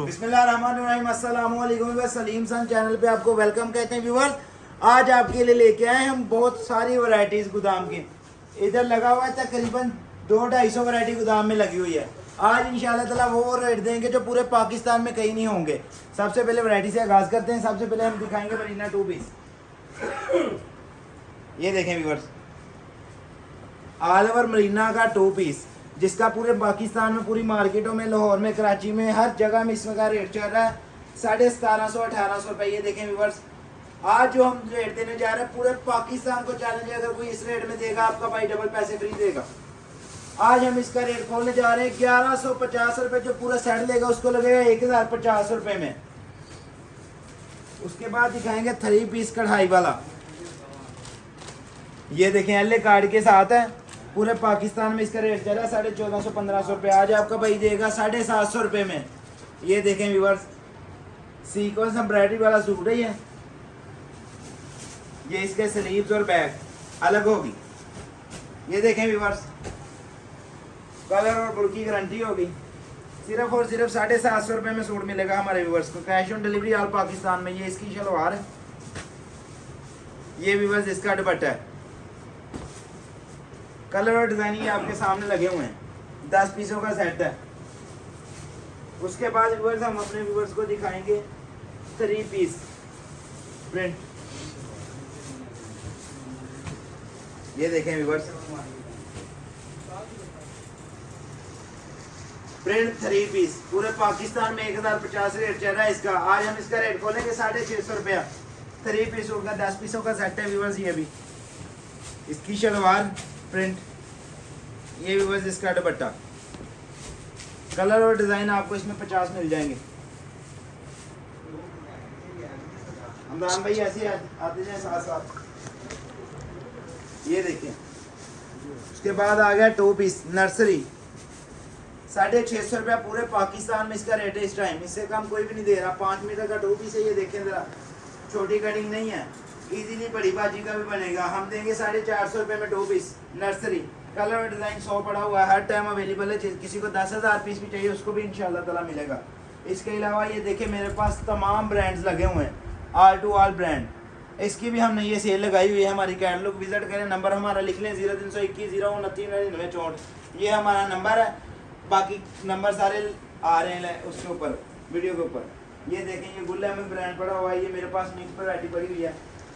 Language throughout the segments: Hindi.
बिस्मिल्लाहिर्रहमानिर्रहीम अस्सलामु अलैकुम सलीम सन चैनल पे आपको वेलकम कहते हैं व्यूवर्स। आज आपके लिए लेके आए हम बहुत सारी वैरायटीज़ गोदाम की। इधर लगा हुआ है तकरीबन 200-250 वैरायटी गोदाम में लगी हुई है। आज इंशाल्लाह ताला वो रेट देंगे जो पूरे पाकिस्तान में कहीं नहीं होंगे। सबसे पहले वैरायटी से आगाज़ करते हैं। सबसे पहले हम दिखाएंगे मरीना 2 पीस। ये देखें व्यूवर्स, ऑल ओवर मरीना का 2 पीस, जिसका पूरे पाकिस्तान में पूरी मार्केटों में, लाहौर में, कराची में, हर जगह में इसमें का रेट चल रहा है 1750-1800 रुपये। ये देखें व्यूवर्स, आज जो हम रेट देने जा रहे हैं पूरे पाकिस्तान को चैलेंज है। अगर कोई इस रेट में देगा आपका भाई डबल पैसे फ्री देगा। आज हम इसका रेट खोलने जा रहे हैं 1150 रुपये। जो पूरा सेट लेगा उसको लगेगा 1050 रुपये में। उसके बाद दिखाएंगे 3 पीस कढ़ाई वाला। ये देखें एल कार्ड के साथ है। पूरे पाकिस्तान में इसका रेट चल रहा है 1450-1500 रुपये। आज आपका भाई देगा 750 रुपये में। ये देखें व्यूवर्स, सीक्वेंस एम्ब्रॉयडरी वाला सूट है। ये इसके स्लीव्स और बैग अलग होगी। ये देखें व्यूवर्स, कलर और बुर की गारंटी होगी। सिर्फ और सिर्फ 750 रुपये में सूट मिलेगा हमारे व्यूवर्स को। Cash on delivery all Pakistan में। ये इसकी शलवार है। ये व्यूवर्स इसका दुपट्टा है। कलर और डिज़ाइन ये आपके सामने लगे हुए हैं। 10 पीसों का सेट है। उसके बाद व्यूवर्स हम अपने व्यूवर्स को दिखाएंगे 3 पीस प्रिंट। ये देखें व्यूवर्स, प्रिंट 3 पीस पूरे पाकिस्तान में 1050 रेट चल रहा है इसका। आज हम इसका रेट खोलेंगे 650 रुपया। 3 पीस होगा, 10 पीसों का सेट है व्यूवर्स। ये भी इसकी शलवार प्रिंट, ये व्यूवर्स इसका दुपट्टा। कलर और डिज़ाइन आपको इसमें 50 मिल जाएंगे। हमदान भाई ऐसे आते जाए साथ साथ। ये देखें, उसके बाद आ गया 2 पीस नर्सरी। 650 रुपया पूरे पाकिस्तान में इसका रेट है इस टाइम। इससे कम कोई भी नहीं दे रहा। 5 मीटर का 2 पीस है। ये देखें ज़रा, छोटी कटिंग नहीं है, इजीली बड़ी बाजी का भी बनेगा। हम देंगे 450 रुपये में 2 पीस नर्सरी। कलर और डिज़ाइन 100 पड़ा हुआ है, हर टाइम अवेलेबल है। किसी को 10,000 पीस भी चाहिए उसको भी इंशाल्लाह ताला मिलेगा। इसके अलावा ये देखें मेरे पास तमाम ब्रांड्स लगे हुए हैं, ऑल टू ऑल ब्रांड। इसकी भी हमने ये सेल लगाई हुई है। हमारी कैटलॉग विजिट करें। नंबर हमारा लिख लें 0321 029 9964। ये हमारा नंबर है। बाकी नंबर सारे आ रहे हैं उसके ऊपर, वीडियो के ऊपर। ये देखें, ये गुल अहमद ब्रांड पड़ा हुआ है। ये मेरे पास मिक्स वैरायटी पड़ी हुई है।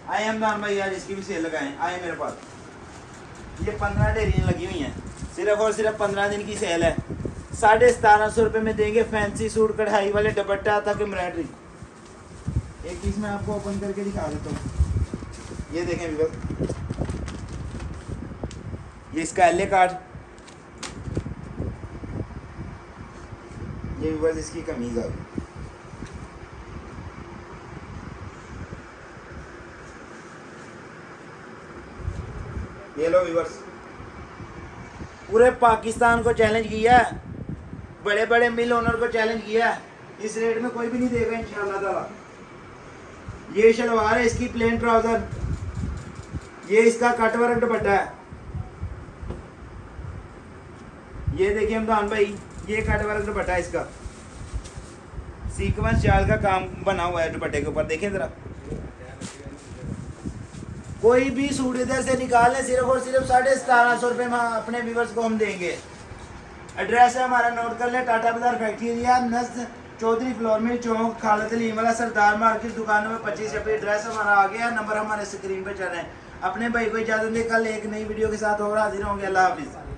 आए हमदान भाई आज इसकी भी सेल लगाएं। आए मेरे पास ये 15 ढेरियाँ लगी हुई हैं। सिर्फ और सिर्फ 15 दिन की सेल है। 1750 रुपये में देंगे फैंसी सूट, कढ़ाई वाले, दुपट्टा तक एम्ब्रॉयडरी। एक पीस में आपको ओपन करके दिखा देता हूँ। ये देखें व्यूअर्स, ये इसका एल कार्ड। ये व्यूअर्स इसकी कमीज आ गई। ये लो व्यूअर्स, पूरे पाकिस्तान को चैलेंज किया है, बड़े बड़े मिल ओनर को चैलेंज किया है। इस रेट में कोई भी नहीं देगा इंशाल्लाह ताला। ये शलवार है, इसकी प्लेन ट्राउजर। ये इसका कट वर्क दुपट्टा है। ये देखिए हमदान भाई, ये कट वर्क दुपट्टा है। इसका सीक्वेंस जाल का काम बना हुआ है दुपट्टे के ऊपर। देखें जरा, कोई भी सूट इधर से निकाल लें, सिर्फ और सिर्फ 1750 रुपये में अपने व्यूवर्स को हम देंगे। एड्रेस है हमारा, नोट कर लें। टाटा बाजार फैक्ट्री एरिया, नस्द चौधरी फ्लोर में चौक, खालत अली वाला सरदार मार्केट, दुकान नंबर 25। एड्रेस हमारा आ गया। नंबर हमारे स्क्रीन पे चल रहे हैं। अपने भाई को इजाज़त दे, कल एक नई वीडियो के साथ और हाजिर होंगे। अल्लाह हाफिज़।